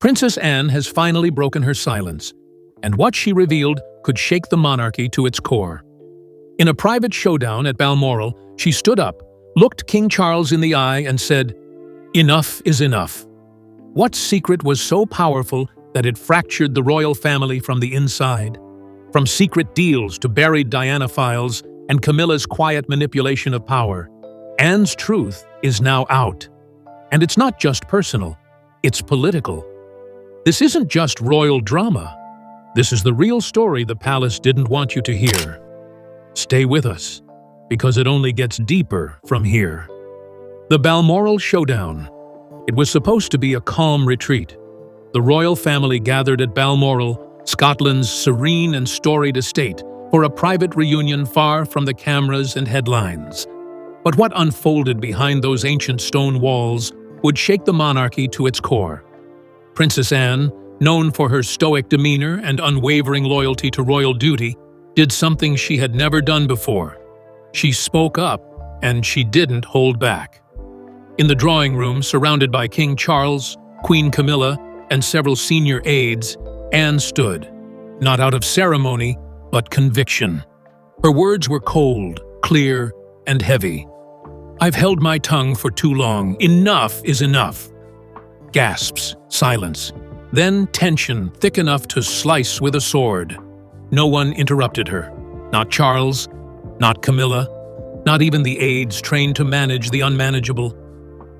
Princess Anne has finally broken her silence, and what she revealed could shake the monarchy to its core. In a private showdown at Balmoral, she stood up, looked King Charles in the eye, and said, "Enough is enough." What secret was so powerful that it fractured the royal family from the inside? From secret deals to buried Diana files and Camilla's quiet manipulation of power, Anne's truth is now out. And it's not just personal, it's political. This isn't just royal drama. This is the real story the palace didn't want you to hear. Stay with us, because it only gets deeper from here. The Balmoral Showdown. It was supposed to be a calm retreat. The royal family gathered at Balmoral, Scotland's serene and storied estate, for a private reunion far from the cameras and headlines. But what unfolded behind those ancient stone walls would shake the monarchy to its core. Princess Anne, known for her stoic demeanor and unwavering loyalty to royal duty, did something she had never done before. She spoke up, and she didn't hold back. In the drawing room, surrounded by King Charles, Queen Camilla, and several senior aides, Anne stood, not out of ceremony, but conviction. Her words were cold, clear, and heavy. "I've held my tongue for too long. Enough is enough." Gasps, silence, then tension thick enough to slice with a sword. No one interrupted her. Not Charles, not Camilla, not even the aides trained to manage the unmanageable.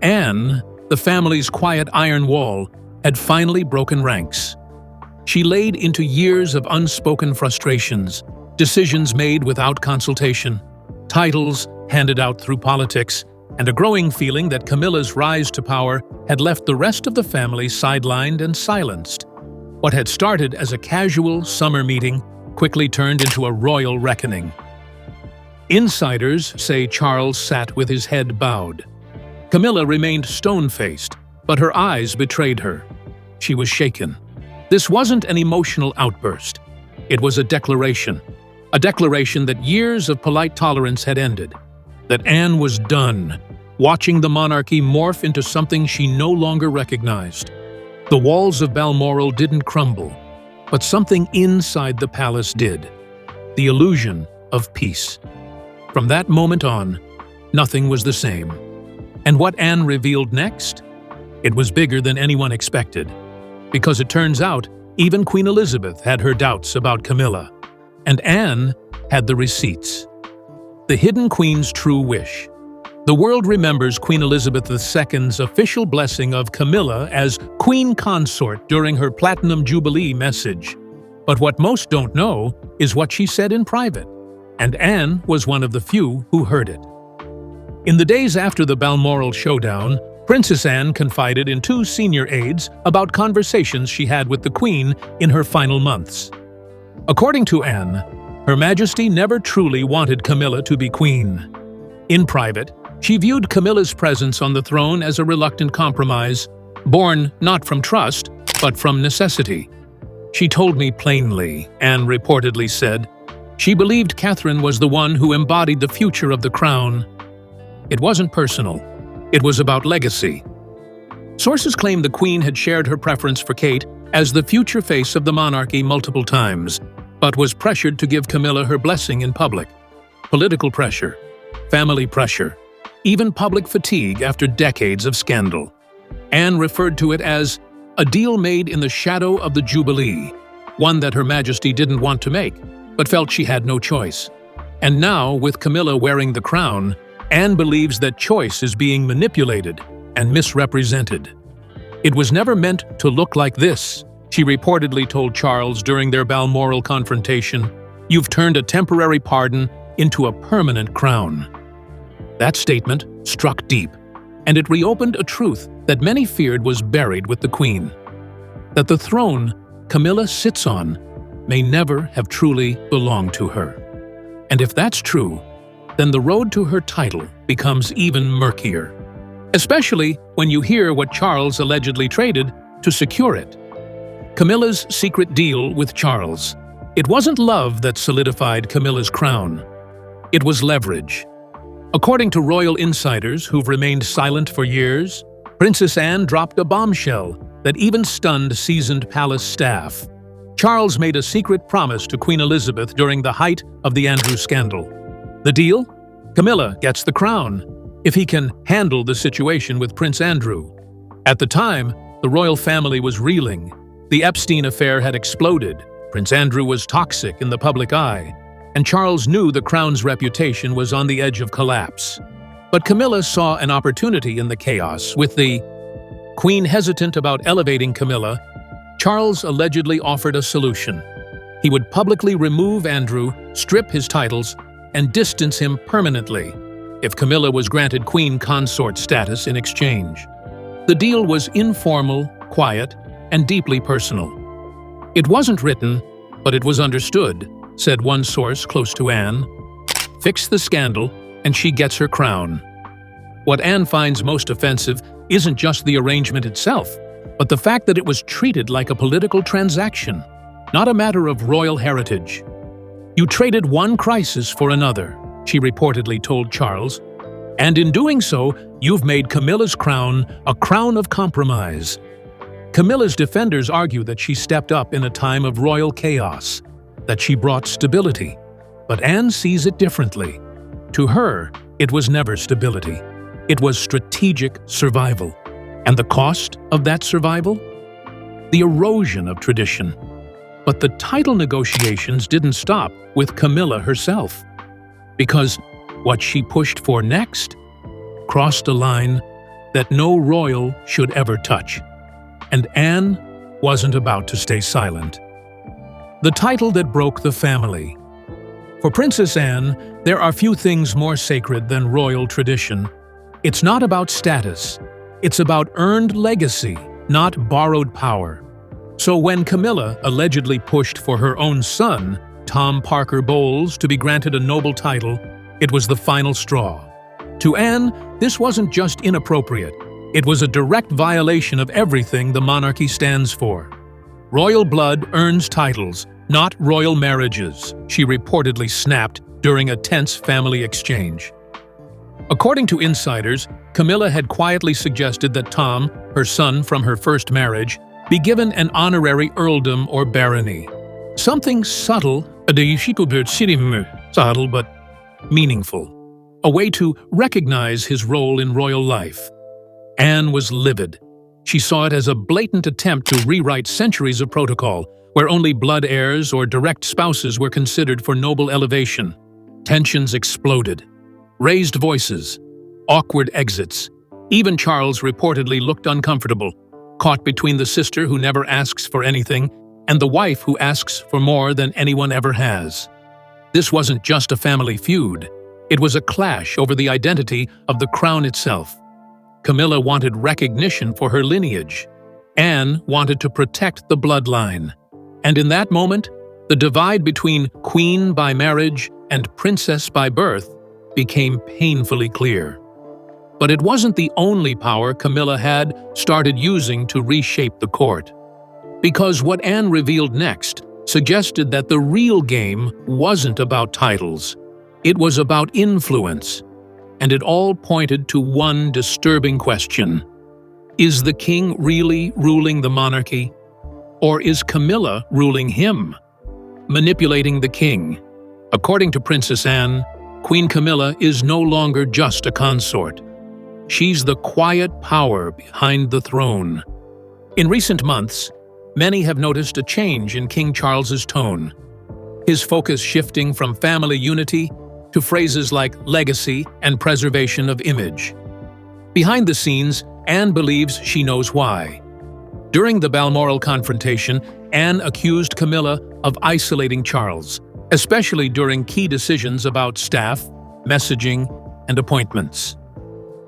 Anne, the family's quiet iron wall, had finally broken ranks. She laid into years of unspoken frustrations, decisions made without consultation, titles handed out through politics, and a growing feeling that Camilla's rise to power had left the rest of the family sidelined and silenced. What had started as a casual summer meeting quickly turned into a royal reckoning. Insiders say Charles sat with his head bowed. Camilla remained stone-faced, but her eyes betrayed her. She was shaken. This wasn't an emotional outburst. It was a declaration that years of polite tolerance had ended, that Anne was done, watching the monarchy morph into something she no longer recognized. The walls of Balmoral didn't crumble, but something inside the palace did. The illusion of peace. From that moment on, nothing was the same. And what Anne revealed next? It was bigger than anyone expected. Because it turns out, even Queen Elizabeth had her doubts about Camilla. And Anne had the receipts. The hidden queen's true wish. The world remembers Queen Elizabeth II's official blessing of Camilla as Queen Consort during her Platinum Jubilee message. But what most don't know is what she said in private. And Anne was one of the few who heard it. In the days after the Balmoral Showdown, Princess Anne confided in two senior aides about conversations she had with the Queen in her final months. According to Anne, Her Majesty never truly wanted Camilla to be queen. In private, she viewed Camilla's presence on the throne as a reluctant compromise, born not from trust, but from necessity. "She told me plainly," Anne reportedly said. "She believed Catherine was the one who embodied the future of the crown." It wasn't personal. It was about legacy. Sources claim the Queen had shared her preference for Kate as the future face of the monarchy multiple times, but was pressured to give Camilla her blessing in public. Political pressure, family pressure, even public fatigue after decades of scandal. Anne referred to it as a deal made in the shadow of the Jubilee, one that Her Majesty didn't want to make, but felt she had no choice. And now, with Camilla wearing the crown, Anne believes that choice is being manipulated and misrepresented. "It was never meant to look like this," she reportedly told Charles during their Balmoral confrontation. "You've turned a temporary pardon into a permanent crown." That statement struck deep, and it reopened a truth that many feared was buried with the Queen. That the throne Camilla sits on may never have truly belonged to her. And if that's true, then the road to her title becomes even murkier. Especially when you hear what Charles allegedly traded to secure it. Camilla's secret deal with Charles. It wasn't love that solidified Camilla's crown. It was leverage. According to royal insiders who've remained silent for years, Princess Anne dropped a bombshell that even stunned seasoned palace staff. Charles made a secret promise to Queen Elizabeth during the height of the Andrew scandal. The deal? Camilla gets the crown, if he can handle the situation with Prince Andrew. At the time, the royal family was reeling. The Epstein affair had exploded. Prince Andrew was toxic in the public eye, and Charles knew the crown's reputation was on the edge of collapse. But Camilla saw an opportunity in the chaos. With the Queen hesitant about elevating Camilla, Charles allegedly offered a solution. He would publicly remove Andrew, strip his titles, and distance him permanently if Camilla was granted queen consort status in exchange. The deal was informal, quiet, and deeply personal. It wasn't written, but it was understood, said one source close to Anne. Fix the scandal, and she gets her crown. What Anne finds most offensive isn't just the arrangement itself, but the fact that it was treated like a political transaction, not a matter of royal heritage. You traded one crisis for another, she reportedly told Charles, and in doing so, you've made Camilla's crown a crown of compromise. Camilla's defenders argue that she stepped up in a time of royal chaos, that she brought stability, but Anne sees it differently. To her, it was never stability. It was strategic survival. And the cost of that survival? The erosion of tradition. But the title negotiations didn't stop with Camilla herself, because what she pushed for next crossed a line that no royal should ever touch. And Anne wasn't about to stay silent. The title that broke the family. For Princess Anne, there are few things more sacred than royal tradition. It's not about status. It's about earned legacy, not borrowed power. So when Camilla allegedly pushed for her own son, Tom Parker Bowles, to be granted a noble title, it was the final straw. To Anne, this wasn't just inappropriate. It was a direct violation of everything the monarchy stands for. Royal blood earns titles, not royal marriages, she reportedly snapped during a tense family exchange. According to insiders, Camilla had quietly suggested that Tom, her son from her first marriage, be given an honorary earldom or barony. Something subtle but meaningful. A way to recognize his role in royal life. Anne was livid. She saw it as a blatant attempt to rewrite centuries of protocol, where only blood heirs or direct spouses were considered for noble elevation. Tensions exploded. Raised voices, awkward exits. Even Charles reportedly looked uncomfortable, caught between the sister who never asks for anything and the wife who asks for more than anyone ever has. This wasn't just a family feud. It was a clash over the identity of the crown itself. Camilla wanted recognition for her lineage. Anne wanted to protect the bloodline. And in that moment, the divide between queen by marriage and princess by birth became painfully clear. But it wasn't the only power Camilla had started using to reshape the court. Because what Anne revealed next suggested that the real game wasn't about titles. It was about influence. And it all pointed to one disturbing question. Is the king really ruling the monarchy? Or is Camilla ruling him? Manipulating the king. According to Princess Anne, Queen Camilla is no longer just a consort. She's the quiet power behind the throne. In recent months, many have noticed a change in King Charles's tone. His focus shifting from family unity to phrases like legacy and preservation of image. Behind the scenes, Anne believes she knows why. During the Balmoral confrontation, Anne accused Camilla of isolating Charles, especially during key decisions about staff, messaging, and appointments.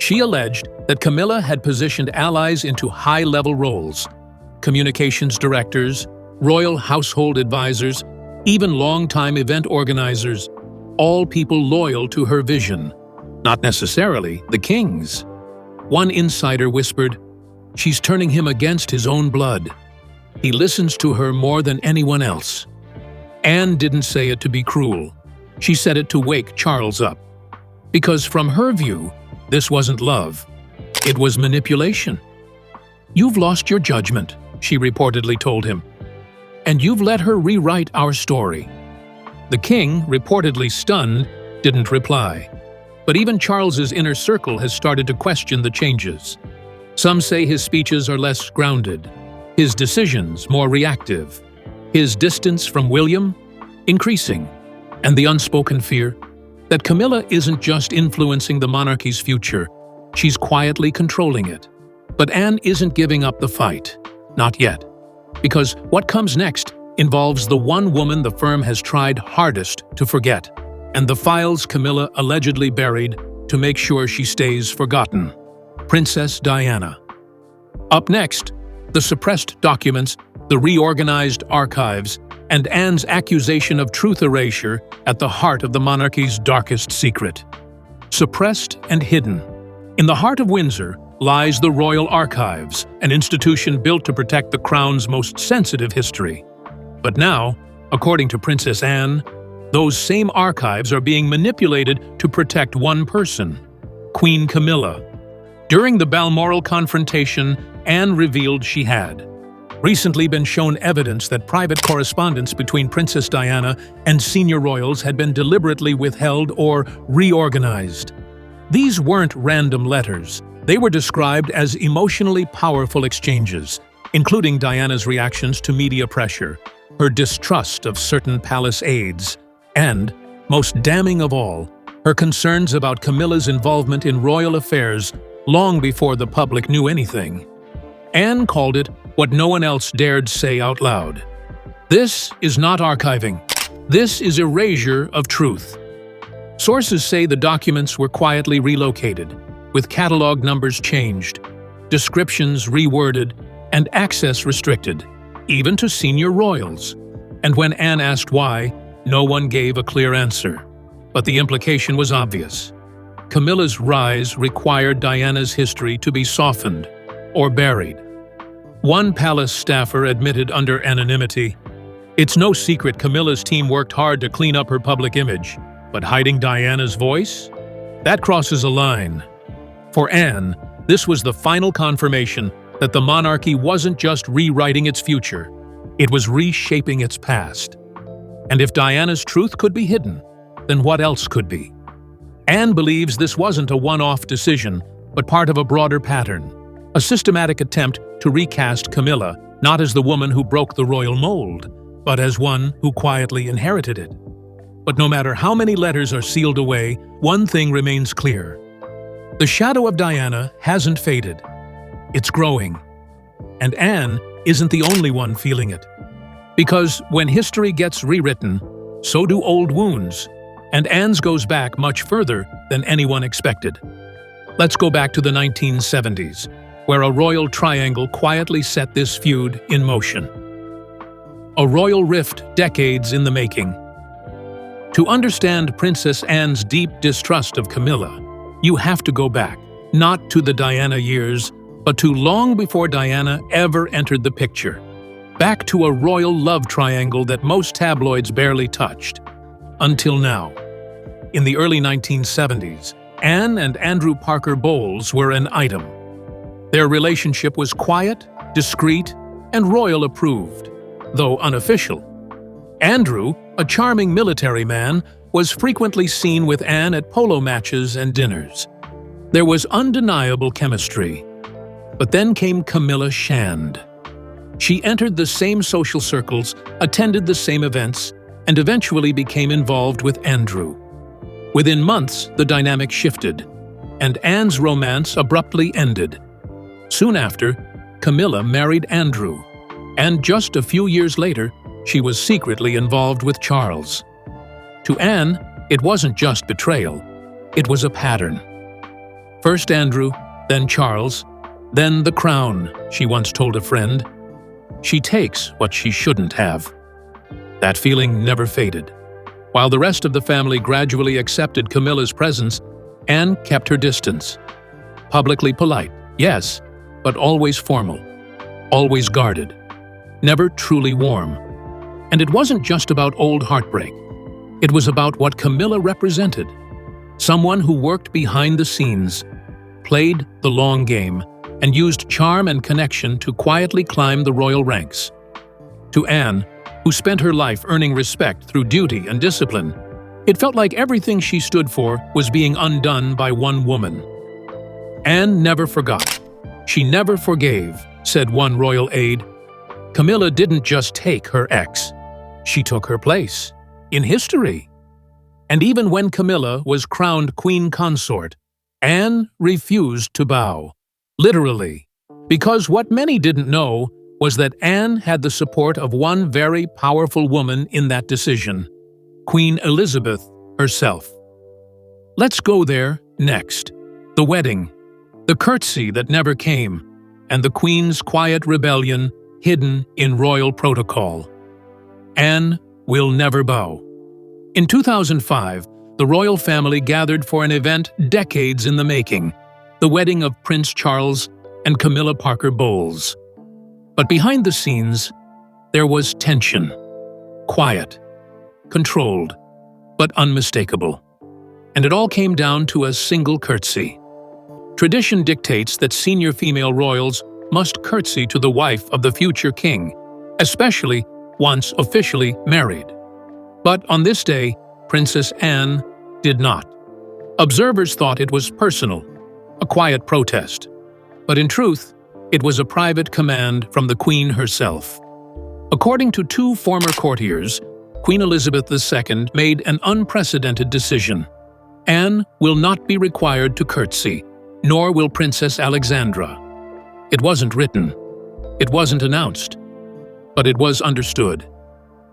She alleged that Camilla had positioned allies into high-level roles, communications directors, royal household advisors, even longtime event organizers, all people loyal to her vision, not necessarily the king's. One insider whispered, "She's turning him against his own blood. He listens to her more than anyone else." Anne didn't say it to be cruel. She said it to wake Charles up. Because from her view, this wasn't love. It was manipulation. "You've lost your judgment," she reportedly told him, "and you've let her rewrite our story." The king, reportedly stunned, didn't reply. But even Charles's inner circle has started to question the changes. Some say his speeches are less grounded, his decisions more reactive, his distance from William increasing, and the unspoken fear that Camilla isn't just influencing the monarchy's future, she's quietly controlling it. But Anne isn't giving up the fight. Not yet. Because what comes next involves the one woman the firm has tried hardest to forget, and the files Camilla allegedly buried to make sure she stays forgotten: Princess Diana. Up next, the suppressed documents, the reorganized archives, and Anne's accusation of truth erasure at the heart of the monarchy's darkest secret. Suppressed and hidden. In the heart of Windsor lies the Royal Archives, an institution built to protect the crown's most sensitive history. But now, according to Princess Anne, those same archives are being manipulated to protect one person: Queen Camilla. During the Balmoral confrontation, Anne revealed she had recently been shown evidence that private correspondence between Princess Diana and senior royals had been deliberately withheld or reorganized. These weren't random letters. They were described as emotionally powerful exchanges, including Diana's reactions to media pressure, her distrust of certain palace aides, and, most damning of all, her concerns about Camilla's involvement in royal affairs long before the public knew anything. Anne called it what no one else dared say out loud. This is not archiving. This is erasure of truth. Sources say the documents were quietly relocated, with catalog numbers changed, descriptions reworded, and access restricted, even to senior royals. And when Anne asked why, no one gave a clear answer. But the implication was obvious. Camilla's rise required Diana's history to be softened or buried. One palace staffer admitted under anonymity, "It's no secret Camilla's team worked hard to clean up her public image, but hiding Diana's voice? That crosses a line." For Anne, this was the final confirmation that the monarchy wasn't just rewriting its future, it was reshaping its past. And if Diana's truth could be hidden, then what else could be? Anne believes this wasn't a one-off decision, but part of a broader pattern, a systematic attempt to recast Camilla, not as the woman who broke the royal mold, but as one who quietly inherited it. But no matter how many letters are sealed away, one thing remains clear. The shadow of Diana hasn't faded. It's growing. And Anne isn't the only one feeling it. Because when history gets rewritten, so do old wounds, and Anne's goes back much further than anyone expected. Let's go back to the 1970s, where a royal triangle quietly set this feud in motion. A royal rift decades in the making. To understand Princess Anne's deep distrust of Camilla, you have to go back, not to the Diana years, but to long before Diana ever entered the picture. Back to a royal love triangle that most tabloids barely touched. Until now. In the early 1970s, Anne and Andrew Parker Bowles were an item. Their relationship was quiet, discreet, and royal approved, though unofficial. Andrew, a charming military man, was frequently seen with Anne at polo matches and dinners. There was undeniable chemistry. But then came Camilla Shand. She entered the same social circles, attended the same events, and eventually became involved with Andrew. Within months, the dynamic shifted, and Anne's romance abruptly ended. Soon after, Camilla married Andrew, and just a few years later, she was secretly involved with Charles. To Anne, it wasn't just betrayal, it was a pattern. First Andrew, then Charles, then the crown, she once told a friend. She takes what she shouldn't have. That feeling never faded. While the rest of the family gradually accepted Camilla's presence, Anne kept her distance. Publicly polite, yes, but always formal, always guarded, never truly warm. And it wasn't just about old heartbreak. It was about what Camilla represented. Someone who worked behind the scenes, played the long game, and used charm and connection to quietly climb the royal ranks. To Anne, who spent her life earning respect through duty and discipline, it felt like everything she stood for was being undone by one woman. Anne never forgot. She never forgave, said one royal aide. Camilla didn't just take her ex. She took her place in history. And even when Camilla was crowned queen consort, Anne refused to bow, literally, because what many didn't know was that Anne had the support of one very powerful woman in that decision, Queen Elizabeth herself. Let's go there next. The wedding, the curtsy that never came, and the Queen's quiet rebellion hidden in royal protocol. Anne will never bow. In 2005, the royal family gathered for an event decades in the making, the wedding of Prince Charles and Camilla Parker Bowles. But behind the scenes, there was tension. Quiet, controlled, but unmistakable. And it all came down to a single curtsy. Tradition dictates that senior female royals must curtsy to the wife of the future king, especially once officially married. But on this day, Princess Anne did not. Observers thought it was personal, a quiet protest. But in truth, it was a private command from the Queen herself. According to two former courtiers, Queen Elizabeth II made an unprecedented decision. Anne will not be required to curtsy, nor will Princess Alexandra. It wasn't written. It wasn't announced. But it was understood.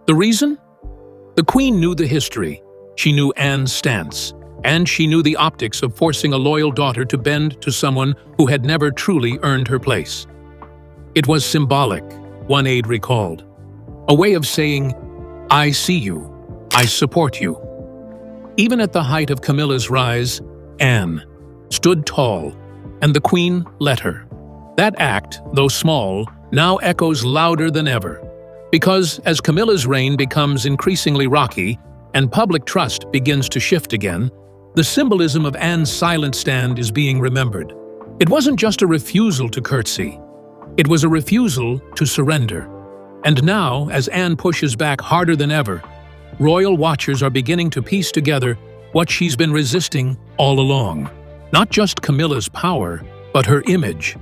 The reason? The Queen knew the history. She knew Anne's stance. And she knew the optics of forcing a loyal daughter to bend to someone who had never truly earned her place. It was symbolic, one aide recalled. A way of saying, I see you, I support you. Even at the height of Camilla's rise, Anne stood tall, and the Queen let her. That act, though small, now echoes louder than ever. Because as Camilla's reign becomes increasingly rocky and public trust begins to shift again, the symbolism of Anne's silent stand is being remembered. It wasn't just a refusal to curtsy. It was a refusal to surrender. And now, as Anne pushes back harder than ever, royal watchers are beginning to piece together what she's been resisting all along. Not just Camilla's power, but her image.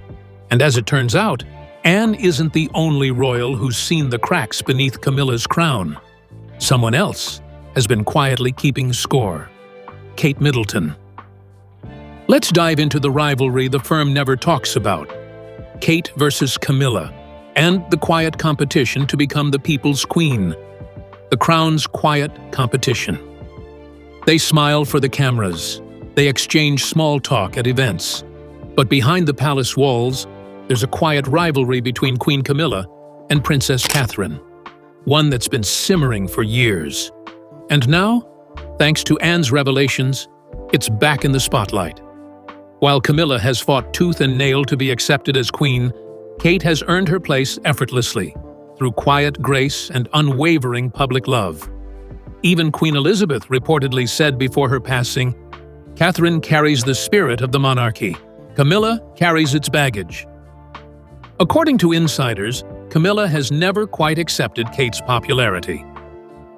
And as it turns out, Anne isn't the only royal who's seen the cracks beneath Camilla's crown. Someone else has been quietly keeping score. Kate Middleton. Let's dive into the rivalry the firm never talks about. Kate versus Camilla, and the quiet competition to become the people's queen. The crown's quiet competition. They smile for the cameras. They exchange small talk at events. But behind the palace walls, there's a quiet rivalry between Queen Camilla and Princess Catherine. One that's been simmering for years. And now, thanks to Anne's revelations, it's back in the spotlight. While Camilla has fought tooth and nail to be accepted as queen, Kate has earned her place effortlessly, through quiet grace and unwavering public love. Even Queen Elizabeth reportedly said before her passing, "Catherine carries the spirit of the monarchy. Camilla carries its baggage." According to insiders, Camilla has never quite accepted Kate's popularity.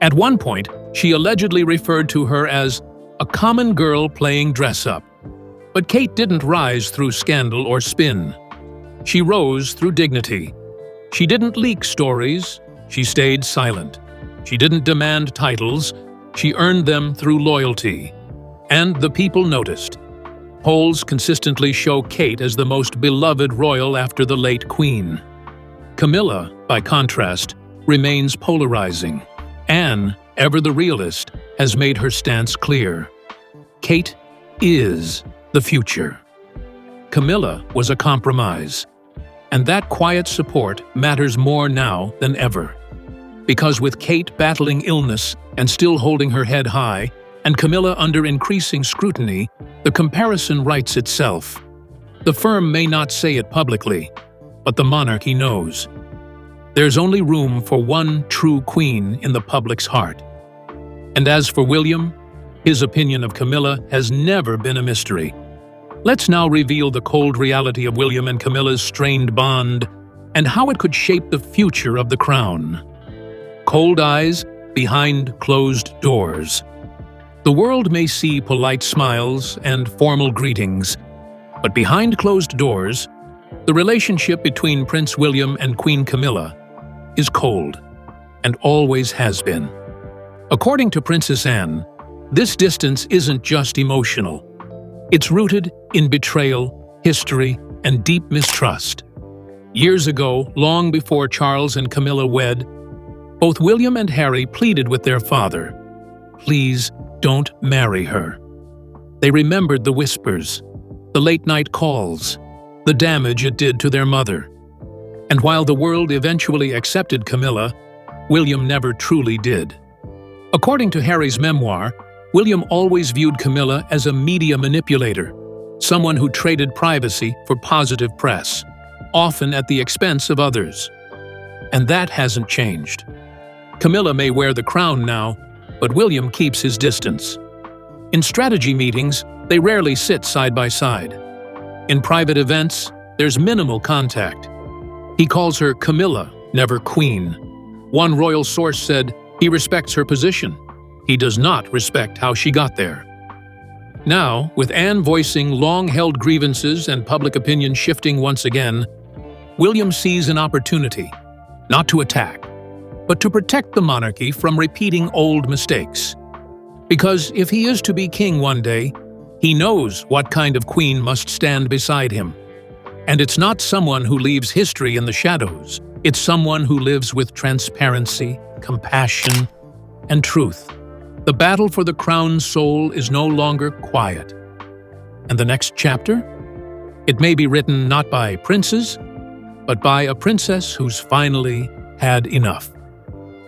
At one point, she allegedly referred to her as a common girl playing dress-up. But Kate didn't rise through scandal or spin. She rose through dignity. She didn't leak stories. She stayed silent. She didn't demand titles. She earned them through loyalty. And the people noticed. Polls consistently show Kate as the most beloved royal after the late Queen. Camilla, by contrast, remains polarizing. Anne, ever the realist, has made her stance clear. Kate is the future. Camilla was a compromise. And that quiet support matters more now than ever. Because with Kate battling illness and still holding her head high, and Camilla under increasing scrutiny, the comparison writes itself. The firm may not say it publicly, but the monarchy knows. There's only room for one true queen in the public's heart. And as for William, his opinion of Camilla has never been a mystery. Let's now reveal the cold reality of William and Camilla's strained bond and how it could shape the future of the crown. Cold eyes behind closed doors. The world may see polite smiles and formal greetings, but behind closed doors, the relationship between Prince William and Queen Camilla is cold, and always has been. According to Princess Anne, this distance isn't just emotional. It's rooted in betrayal, history, and deep mistrust. Years ago, long before Charles and Camilla wed, both William and Harry pleaded with their father, "Please don't marry her." They remembered the whispers, the late-night calls, the damage it did to their mother. And while the world eventually accepted Camilla, William never truly did. According to Harry's memoir, William always viewed Camilla as a media manipulator, someone who traded privacy for positive press, often at the expense of others. And that hasn't changed. Camilla may wear the crown now, but William keeps his distance. In strategy meetings, they rarely sit side by side. In private events, there's minimal contact. He calls her Camilla, never Queen. One royal source said he respects her position. He does not respect how she got there. Now, with Anne voicing long-held grievances and public opinion shifting once again, William sees an opportunity, not to attack, but to protect the monarchy from repeating old mistakes. Because if he is to be king one day, he knows what kind of queen must stand beside him. And it's not someone who leaves history in the shadows. It's someone who lives with transparency, compassion, and truth. The battle for the crown's soul is no longer quiet. And the next chapter? It may be written not by princes, but by a princess who's finally had enough.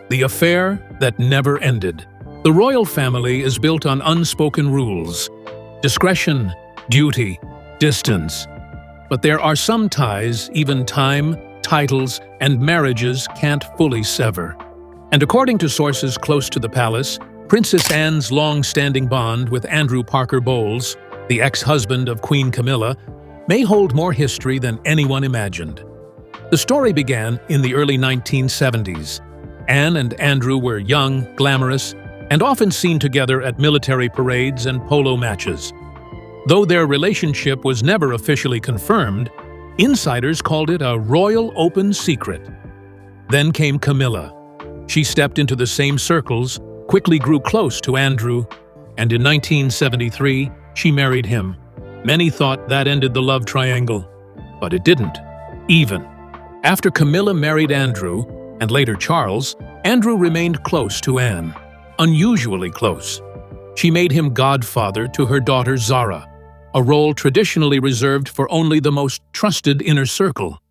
The affair that never ended. The royal family is built on unspoken rules: discretion, duty, distance. But there are some ties even time, titles, and marriages can't fully sever. And according to sources close to the palace, Princess Anne's long-standing bond with Andrew Parker Bowles, the ex-husband of Queen Camilla, may hold more history than anyone imagined. The story began in the early 1970s. Anne and Andrew were young, glamorous, and often seen together at military parades and polo matches. Though their relationship was never officially confirmed, insiders called it a royal open secret. Then came Camilla. She stepped into the same circles, quickly grew close to Andrew, and in 1973, she married him. Many thought that ended the love triangle, but it didn't. Even after Camilla married Andrew, and later Charles, Andrew remained close to Anne, unusually close. She made him godfather to her daughter Zara, a role traditionally reserved for only the most trusted inner circle.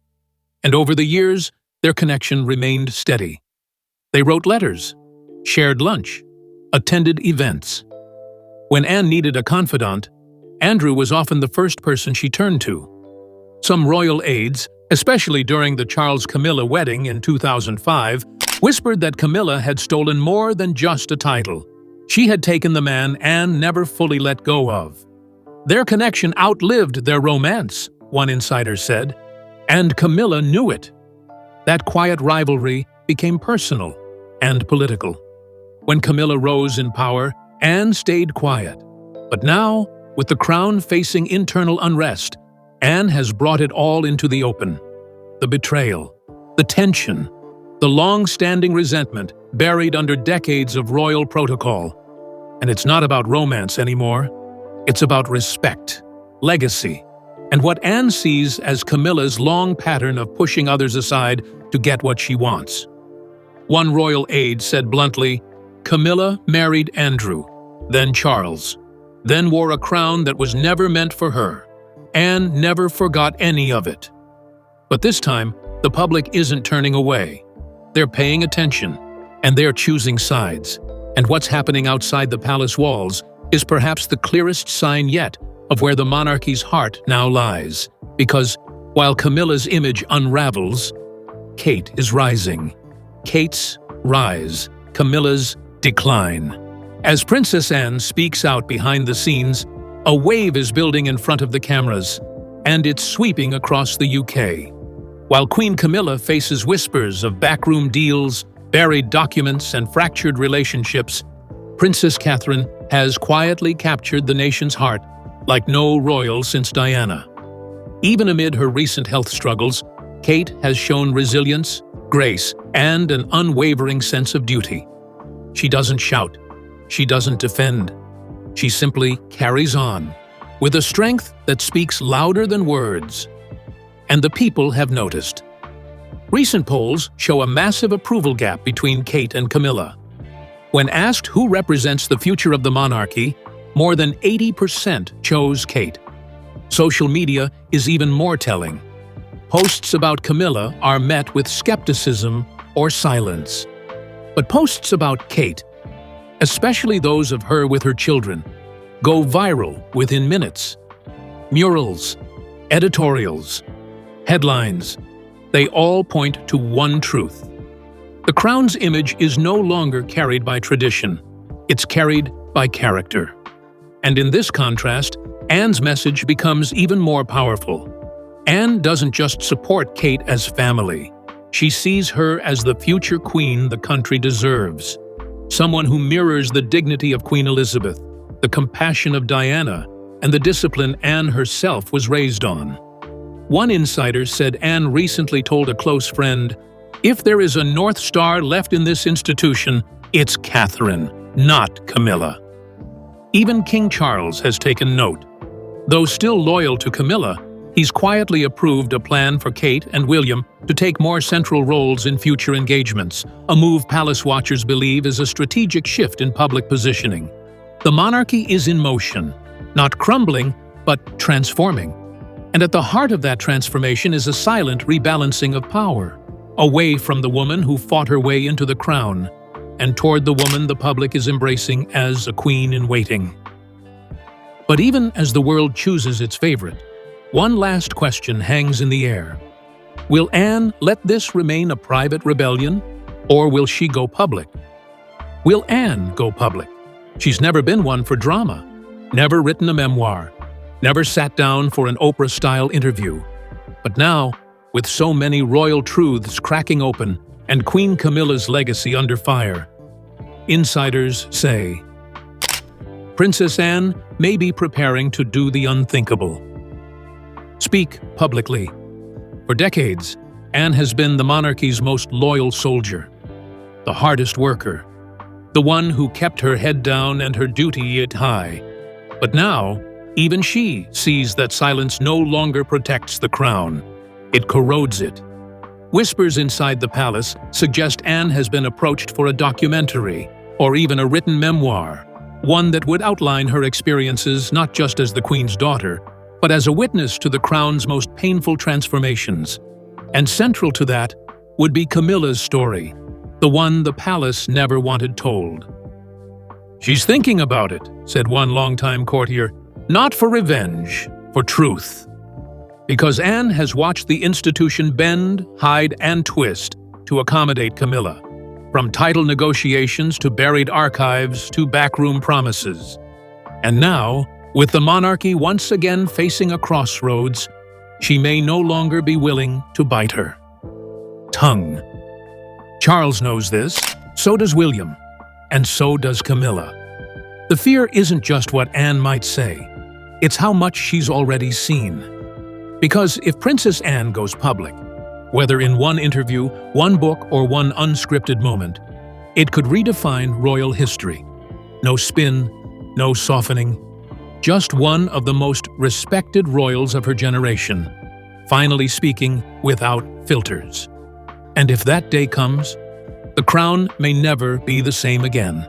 And over the years, their connection remained steady. They wrote letters, shared lunch, attended events. When Anne needed a confidant, Andrew was often the first person she turned to. Some royal aides, especially during the Charles-Camilla wedding in 2005, whispered that Camilla had stolen more than just a title. She had taken the man Anne never fully let go of. Their connection outlived their romance, one insider said, and Camilla knew it. That quiet rivalry became personal and political. When Camilla rose in power, Anne stayed quiet. But now, with the crown facing internal unrest, Anne has brought it all into the open. The betrayal, the tension, the long-standing resentment buried under decades of royal protocol. And it's not about romance anymore. It's about respect, legacy, and what Anne sees as Camilla's long pattern of pushing others aside to get what she wants. One royal aide said bluntly, "Camilla married Andrew, then Charles, then wore a crown that was never meant for her. Anne never forgot any of it." But this time, the public isn't turning away. They're paying attention, and they're choosing sides. And what's happening outside the palace walls is perhaps the clearest sign yet of where the monarchy's heart now lies. Because while Camilla's image unravels, Kate is rising. Kate's rise, Camilla's decline. As Princess Anne speaks out behind the scenes, A wave is building in front of the cameras, and it's sweeping across the UK. While Queen Camilla faces whispers of backroom deals, buried documents, and fractured relationships, Princess Catherine has quietly captured the nation's heart like no royal since Diana. Even amid her recent health struggles, Kate has shown resilience, grace, and an unwavering sense of duty. She doesn't shout. She doesn't defend. She simply carries on, with a strength that speaks louder than words. And the people have noticed. Recent polls show a massive approval gap between Kate and Camilla. When asked who represents the future of the monarchy, more than 80% chose Kate. Social media is even more telling. Posts about Camilla are met with skepticism or silence. But posts about Kate, especially those of her with her children, go viral within minutes. Murals, editorials, headlines, they all point to one truth. The crown's image is no longer carried by tradition. It's carried by character. And in this contrast, Anne's message becomes even more powerful. Anne doesn't just support Kate as family. She sees her as the future queen the country deserves. Someone who mirrors the dignity of Queen Elizabeth, the compassion of Diana, and the discipline Anne herself was raised on. One insider said Anne recently told a close friend, "If there is a North Star left in this institution, it's Catherine, not Camilla." Even King Charles has taken note. Though still loyal to Camilla, he's quietly approved a plan for Kate and William to take more central roles in future engagements, a move palace watchers believe is a strategic shift in public positioning. The monarchy is in motion, not crumbling, but transforming. And at the heart of that transformation is a silent rebalancing of power, away from the woman who fought her way into the crown, and toward the woman the public is embracing as a queen in waiting. But even as the world chooses its favorite, one last question hangs in the air. Will Anne let this remain a private rebellion, or will she go public? Will Anne go public? She's never been one for drama, never written a memoir, never sat down for an Oprah-style interview. But now, with so many royal truths cracking open and Queen Camilla's legacy under fire, insiders say Princess Anne may be preparing to do the unthinkable. Speak publicly. For decades, Anne has been the monarchy's most loyal soldier, the hardest worker, the one who kept her head down and her duty at high. But now, even she sees that silence no longer protects the crown. It corrodes it. Whispers inside the palace suggest Anne has been approached for a documentary or even a written memoir, one that would outline her experiences not just as the Queen's daughter, but as a witness to the crown's most painful transformations. And central to that would be Camilla's story, the one the palace never wanted told. "She's thinking about it," said one longtime courtier, "not for revenge, for truth." Because Anne has watched the institution bend, hide, and twist to accommodate Camilla, from title negotiations to buried archives to backroom promises. And now, with the monarchy once again facing a crossroads, she may no longer be willing to bite her tongue. Charles knows this, so does William, and so does Camilla. The fear isn't just what Anne might say, it's how much she's already seen. Because if Princess Anne goes public, whether in one interview, one book, or one unscripted moment, it could redefine royal history. No spin, no softening, just one of the most respected royals of her generation, finally speaking without filters. And if that day comes, the crown may never be the same again,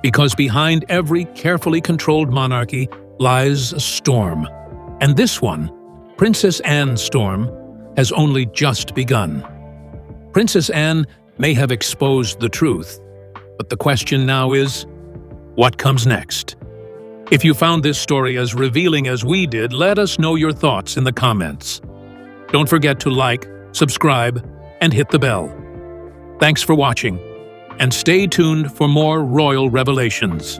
because behind every carefully controlled monarchy lies a storm. And this one, Princess Anne's storm, has only just begun. Princess Anne may have exposed the truth, but the question now is, what comes next? If you found this story as revealing as we did, let us know your thoughts in the comments. Don't forget to like, subscribe, and hit the bell. Thanks for watching, and stay tuned for more royal revelations.